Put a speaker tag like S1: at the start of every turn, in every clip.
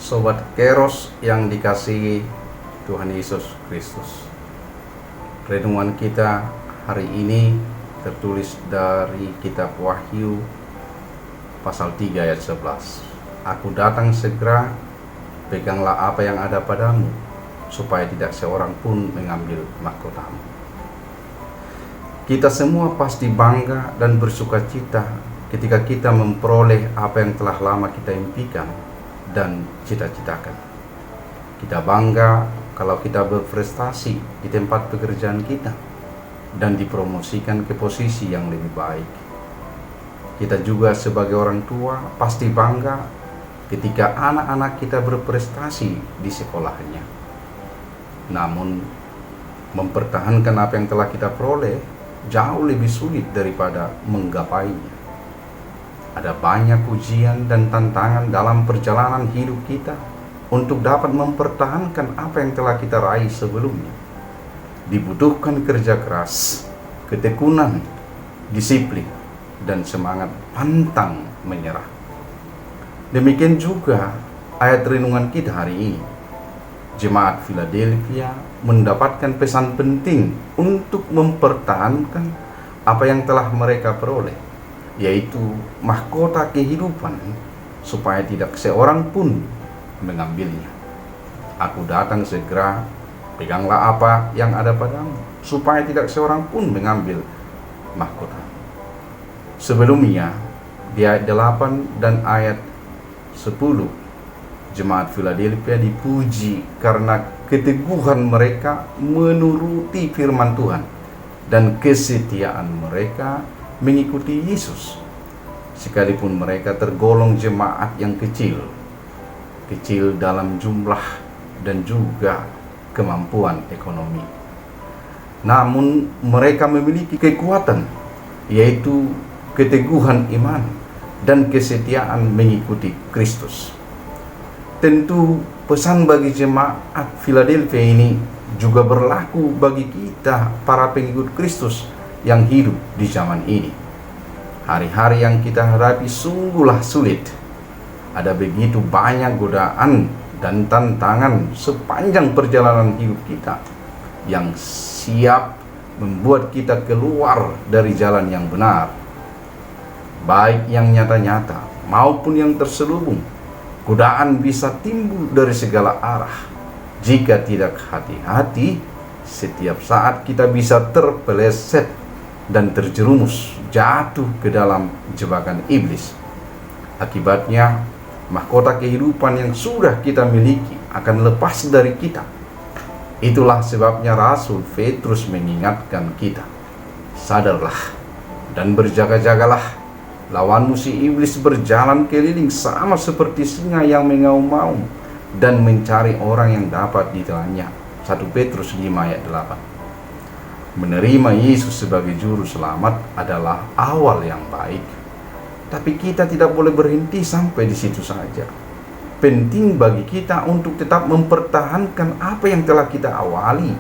S1: Sobat Keros yang dikasihi Tuhan Yesus Kristus. Renungan kita hari ini tertulis dari kitab Wahyu pasal 3 ayat 11. Aku datang segera, peganglah apa yang ada padamu, supaya tidak seorang pun mengambil mahkotamu. Kita semua pasti bangga dan bersuka cita ketika kita memperoleh apa yang telah lama kita impikan dan cita-citakan. Kita bangga kalau kita berprestasi di tempat pekerjaan kita dan dipromosikan ke posisi yang lebih baik. Kita juga sebagai orang tua pasti bangga ketika anak-anak kita berprestasi di sekolahnya. Namun, mempertahankan apa yang telah kita peroleh jauh lebih sulit daripada menggapainya. Ada banyak ujian dan tantangan dalam perjalanan hidup kita untuk dapat mempertahankan apa yang telah kita raih sebelumnya. Dibutuhkan kerja keras, ketekunan, disiplin, dan semangat pantang menyerah. Demikian juga ayat renungan kita hari ini. Jemaat Philadelphia mendapatkan pesan penting untuk mempertahankan apa yang telah mereka peroleh, yaitu mahkota kehidupan, supaya tidak seorang pun mengambilnya. Aku datang segera, peganglah apa yang ada padamu, supaya tidak seorang pun mengambil mahkota. Sebelumnya, di ayat 8 dan ayat 10, Jemaat Philadelphia dipuji karena keteguhan mereka menuruti firman Tuhan dan kesetiaan mereka mengikuti Yesus, sekalipun mereka tergolong jemaat yang kecil dalam jumlah dan juga kemampuan ekonomi. Namun mereka memiliki kekuatan, yaitu keteguhan iman dan kesetiaan mengikuti Kristus. Tentu pesan bagi jemaat Philadelphia ini juga berlaku bagi kita para pengikut Kristus yang hidup di zaman ini. Hari-hari yang kita hadapi sungguhlah sulit. Ada begitu banyak godaan dan tantangan sepanjang perjalanan hidup kita yang siap membuat kita keluar dari jalan yang benar, baik yang nyata-nyata maupun yang terselubung. Godaan bisa timbul dari segala arah. Jika tidak hati-hati, setiap saat kita bisa terpeleset dan terjerumus jatuh ke dalam jebakan iblis. Akibatnya, mahkota kehidupan yang sudah kita miliki akan lepas dari kita. Itulah sebabnya Rasul Petrus mengingatkan kita, sadarlah dan berjaga-jagalah. Lawanmu si iblis berjalan keliling sama seperti singa yang mengaum-ngaum dan mencari orang yang dapat ditelannya. 1 Petrus 5 ayat 8. Menerima Yesus sebagai juru selamat adalah awal yang baik. Tapi kita tidak boleh berhenti sampai di situ saja. Penting bagi kita untuk tetap mempertahankan apa yang telah kita awali,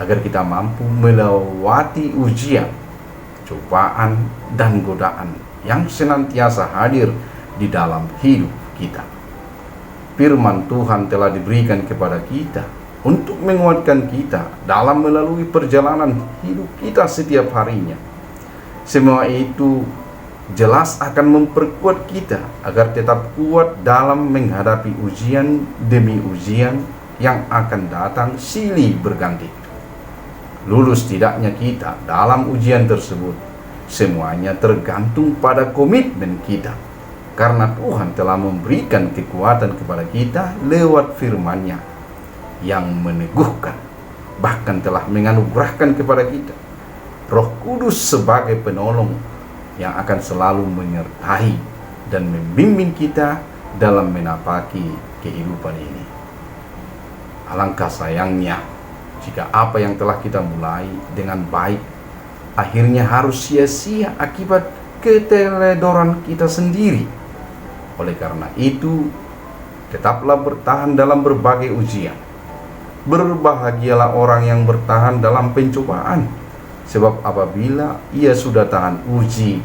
S1: agar kita mampu melewati ujian, cobaan, dan godaan yang senantiasa hadir di dalam hidup kita. Firman Tuhan telah diberikan kepada kita untuk menguatkan kita dalam melalui perjalanan hidup kita setiap harinya. Semua itu jelas akan memperkuat kita agar tetap kuat dalam menghadapi ujian demi ujian yang akan datang silih berganti. Lulus tidaknya kita dalam ujian tersebut, semuanya tergantung pada komitmen kita, karena Tuhan telah memberikan kekuatan kepada kita lewat firman-Nya yang meneguhkan, bahkan telah menganugerahkan kepada kita Roh Kudus sebagai penolong yang akan selalu menyertai dan membimbing kita dalam menapaki kehidupan ini. Alangkah sayangnya jika apa yang telah kita mulai dengan baik akhirnya harus sia-sia akibat keteledoran kita sendiri. Oleh karena itu, tetaplah bertahan dalam berbagai ujian. Berbahagialah orang yang bertahan dalam pencobaan, sebab apabila ia sudah tahan uji,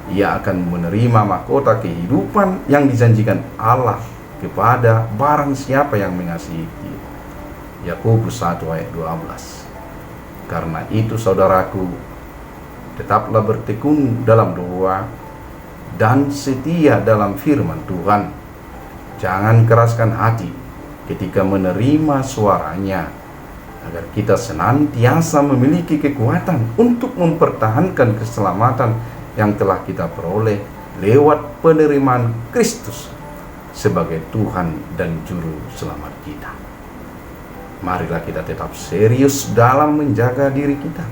S1: ia akan menerima mahkota kehidupan yang dijanjikan Allah kepada barang siapa yang mengasihi dia. Yakobus 1 ayat 12. Karena itu saudaraku, tetaplah bertekun dalam doa dan setia dalam firman Tuhan. Jangan keraskan hati ketika menerima suaranya, agar kita senantiasa memiliki kekuatan untuk mempertahankan keselamatan yang telah kita peroleh lewat penerimaan Kristus sebagai Tuhan dan Juru Selamat kita. Marilah kita tetap serius dalam menjaga diri kita,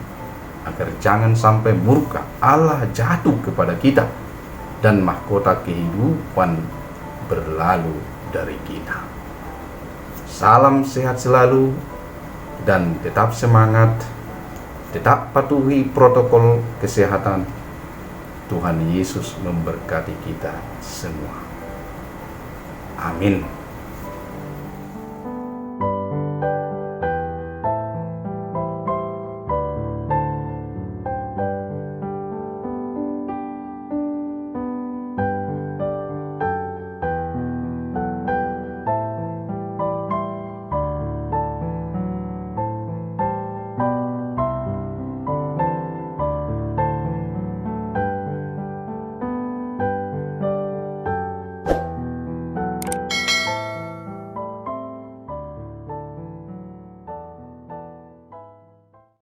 S1: agar jangan sampai murka Allah jatuh kepada kita dan mahkota kehidupan berlalu dari kita. Salam sehat selalu dan tetap semangat, tetap patuhi protokol kesehatan. Tuhan Yesus memberkati kita semua. Amin.